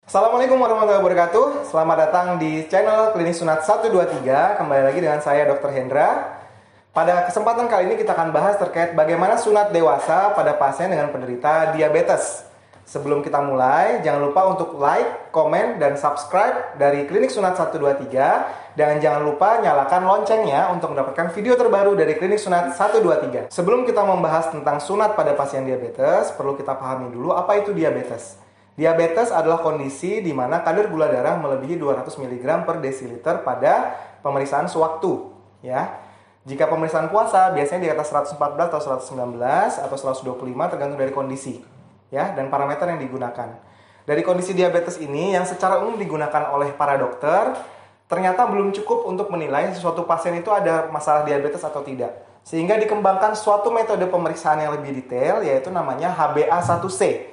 Assalamualaikum warahmatullahi wabarakatuh. Selamat datang di channel Klinik Sunat 123. Kembali lagi dengan saya Dr. Hendra. Pada kesempatan kali ini kita akan bahas terkait bagaimana sunat dewasa pada pasien dengan penderita diabetes. Sebelum kita mulai, jangan lupa untuk like, komen, dan subscribe dari Klinik Sunat 123. Dan jangan lupa nyalakan loncengnya untuk mendapatkan video terbaru dari Klinik Sunat 123. Sebelum kita membahas tentang sunat pada pasien diabetes, perlu kita pahami dulu apa itu diabetes. Diabetes adalah kondisi di mana kadar gula darah melebihi 200 mg per desiliter pada pemeriksaan sewaktu. Ya. Jika pemeriksaan puasa biasanya di atas 114 atau 119 atau 125 tergantung dari kondisi, ya, dan parameter yang digunakan. Dari kondisi diabetes ini yang secara umum digunakan oleh para dokter, ternyata belum cukup untuk menilai suatu pasien itu ada masalah diabetes atau tidak. Sehingga dikembangkan suatu metode pemeriksaan yang lebih detail, yaitu namanya HbA1c.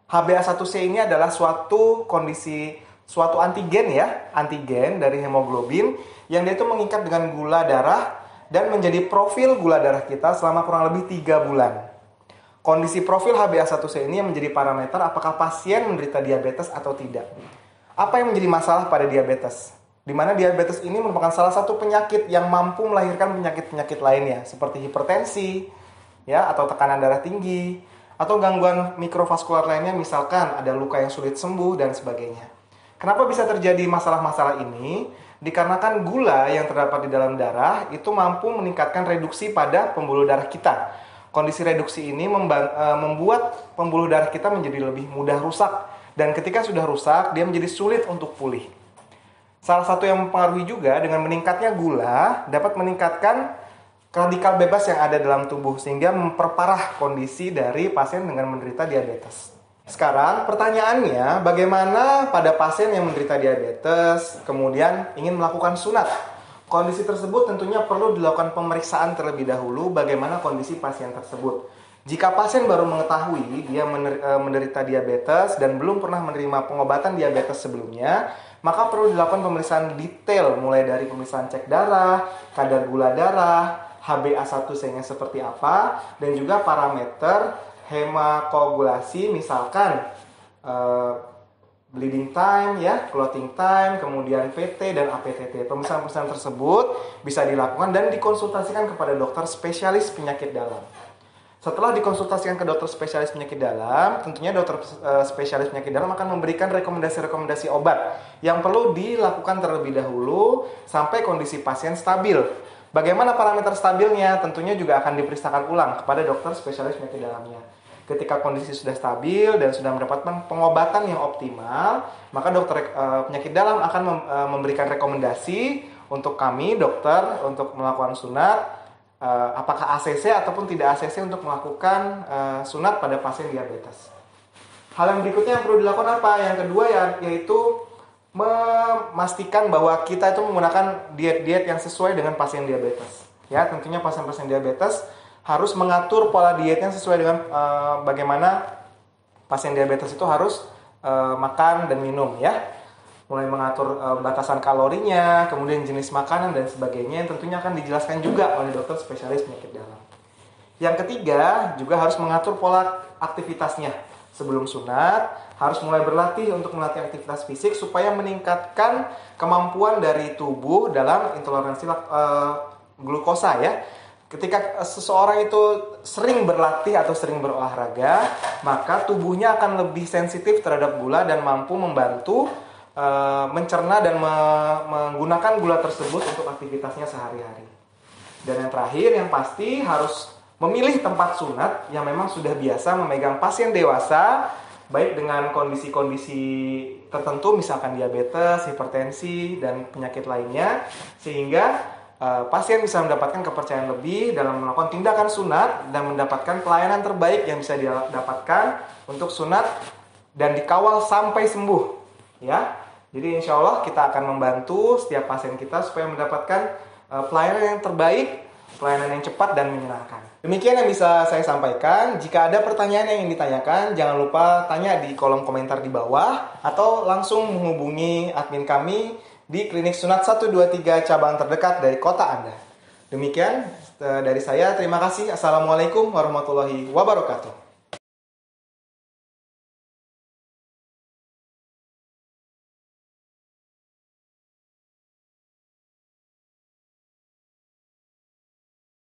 HbA1c ini adalah suatu kondisi, suatu antigen ya, antigen dari hemoglobin yang dia itu mengikat dengan gula darah dan menjadi profil gula darah kita selama kurang lebih 3 bulan. Kondisi profil HbA1c ini yang menjadi parameter apakah pasien menderita diabetes atau tidak. Apa yang menjadi masalah pada diabetes? Di mana diabetes ini merupakan salah satu penyakit yang mampu melahirkan penyakit-penyakit lainnya seperti hipertensi, ya, atau tekanan darah tinggi, atau gangguan mikrovaskular lainnya, misalkan ada luka yang sulit sembuh dan sebagainya. Kenapa bisa terjadi masalah-masalah ini? Dikarenakan gula yang terdapat di dalam darah itu mampu meningkatkan reduksi pada pembuluh darah kita. Kondisi reduksi ini membuat pembuluh darah kita menjadi lebih mudah rusak, dan ketika sudah rusak, dia menjadi sulit untuk pulih. Salah satu yang mempengaruhi juga dengan meningkatnya gula dapat meningkatkan radikal bebas yang ada dalam tubuh sehingga memperparah kondisi dari pasien dengan menderita diabetes. Sekarang pertanyaannya, bagaimana pada pasien yang menderita diabetes kemudian ingin melakukan sunat? Kondisi tersebut tentunya perlu dilakukan pemeriksaan terlebih dahulu bagaimana kondisi pasien tersebut. Jika pasien baru mengetahui dia menderita diabetes dan belum pernah menerima pengobatan diabetes sebelumnya, maka perlu dilakukan pemeriksaan detail mulai dari pemeriksaan cek darah, kadar gula darah, HbA1c-nya seperti apa, dan juga parameter hemokoagulasi, misalkan bleeding time, ya, clotting time, kemudian PT dan APTT. Pemeriksaan-pemeriksaan tersebut bisa dilakukan dan dikonsultasikan kepada dokter spesialis penyakit dalam. Setelah dikonsultasikan ke dokter spesialis penyakit dalam, tentunya dokter spesialis penyakit dalam akan memberikan rekomendasi-rekomendasi obat yang perlu dilakukan terlebih dahulu sampai kondisi pasien stabil. Bagaimana parameter stabilnya? Tentunya juga akan diperiksakan ulang kepada dokter spesialis penyakit dalamnya. Ketika kondisi sudah stabil dan sudah mendapatkan pengobatan yang optimal, maka dokter penyakit dalam akan memberikan rekomendasi untuk kami, dokter, untuk melakukan sunat, apakah ACC ataupun tidak ACC untuk melakukan sunat pada pasien diabetes. Hal yang berikutnya yang perlu dilakukan apa? Yang kedua yaitu memastikan bahwa kita itu menggunakan diet-diet yang sesuai dengan pasien diabetes. Ya, tentunya pasien-pasien diabetes harus mengatur pola dietnya sesuai dengan bagaimana pasien diabetes itu harus makan dan minum, ya. Mulai mengatur batasan kalorinya, kemudian jenis makanan dan sebagainya yang tentunya akan dijelaskan juga oleh dokter spesialis penyakit dalam. Yang ketiga, juga harus mengatur pola aktivitasnya. Sebelum sunat, harus mulai berlatih untuk melatih aktivitas fisik supaya meningkatkan kemampuan dari tubuh dalam intoleransi glukosa, ya. Ketika seseorang itu sering berlatih atau sering berolahraga, maka tubuhnya akan lebih sensitif terhadap gula dan mampu membantu mencerna dan menggunakan gula tersebut untuk aktivitasnya sehari-hari. Dan yang terakhir, yang pasti harus memilih tempat sunat yang memang sudah biasa memegang pasien dewasa, baik dengan kondisi-kondisi tertentu, misalkan diabetes, hipertensi, dan penyakit lainnya, sehingga pasien bisa mendapatkan kepercayaan lebih dalam melakukan tindakan sunat dan mendapatkan pelayanan terbaik yang bisa didapatkan untuk sunat dan dikawal sampai sembuh, ya. Jadi insya Allah kita akan membantu setiap pasien kita supaya mendapatkan pelayanan yang terbaik, pelayanan yang cepat dan menyenangkan. Demikian yang bisa saya sampaikan. Jika ada pertanyaan yang ingin ditanyakan, jangan lupa tanya di kolom komentar di bawah atau langsung menghubungi admin kami di Klinik Sunat 123 cabang terdekat dari kota Anda. Demikian dari saya, terima kasih. Assalamualaikum warahmatullahi wabarakatuh.